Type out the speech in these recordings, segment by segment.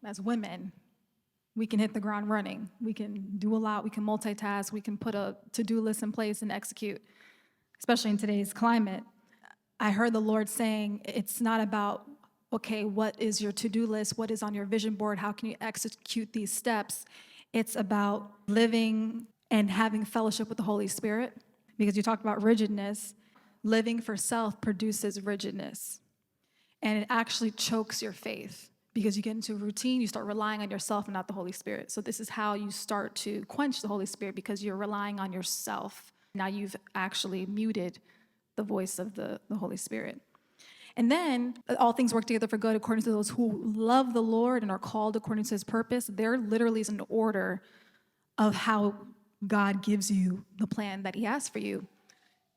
as women, we can hit the ground running. We can do a lot. We can multitask. We can put a to-do list in place and execute, especially in today's climate. I heard the Lord saying, it's not about, okay, what is your to-do list? What is on your vision board? How can you execute these steps? It's about living and having fellowship with the Holy Spirit. Because you talked about rigidness. Living for self produces rigidness. And it actually chokes your faith. Because you get into a routine, you start relying on yourself and not the Holy Spirit. So this is how you start to quench the Holy Spirit, because you're relying on yourself. Now you've actually muted the voice of the Holy Spirit. And then all things work together for good according to those who love the Lord and are called according to his purpose. There literally is an order of how God gives you the plan that he has for you.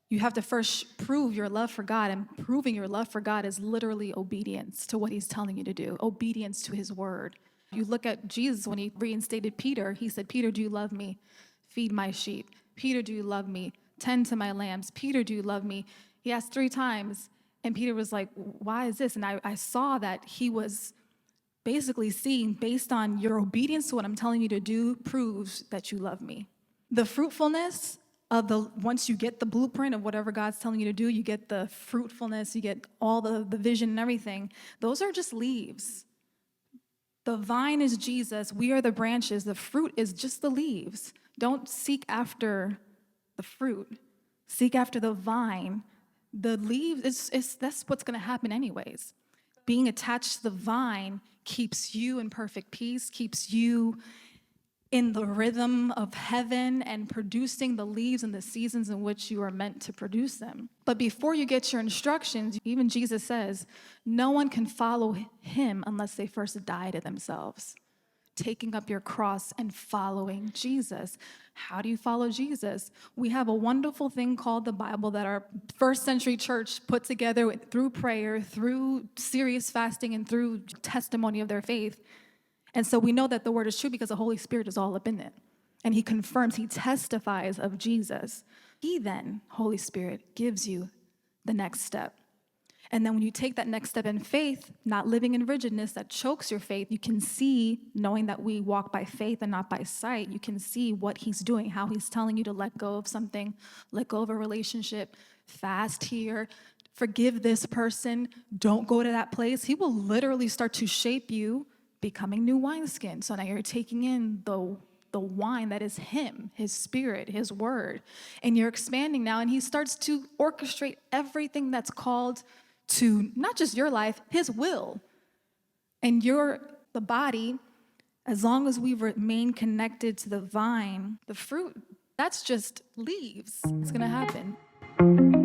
You have to first prove your love for God, and proving your love for God is literally obedience to what he's telling you to do, obedience to his word. You look at Jesus when he reinstated Peter. He said, Peter, do you love me? Feed my sheep. Peter, do you love me? Tend to my lambs. Peter, do you love me? He asked 3 times, and Peter was like, why is this? And I saw that he was basically seeing, based on your obedience to what I'm telling you to do, proves that you love me. The fruitfulness of once you get the blueprint of whatever God's telling you to do, you get the fruitfulness, you get all the vision and everything. Those are just leaves. The vine is Jesus. We are the branches. The fruit is just the leaves. Don't seek after the fruit. Seek after the vine. The leaves, that's what's going to happen anyways. Being attached to the vine keeps you in perfect peace, keeps you in the rhythm of heaven and producing the leaves in the seasons in which you are meant to produce them. But before you get your instructions, even Jesus says, no one can follow him unless they first die to themselves. Taking up your cross and following Jesus. How do you follow Jesus? We have a wonderful thing called the Bible that our first century church put together through prayer, through serious fasting, and through testimony of their faith. And so we know that the word is true because the Holy Spirit is all up in it. And he confirms, he testifies of Jesus. He then, Holy Spirit, gives you the next step. And then when you take that next step in faith, not living in rigidness that chokes your faith, you can see, knowing that we walk by faith and not by sight, you can see what he's doing, how he's telling you to let go of something, let go of a relationship, fast here, forgive this person, don't go to that place. He will literally start to shape you, becoming new wineskin. So now you're taking in the wine that is him, his spirit, his word. And you're expanding now, and he starts to orchestrate everything that's called to not just your life, his will. And you're the body, as long as we remain connected to the vine, the fruit, that's just leaves. It's going to happen.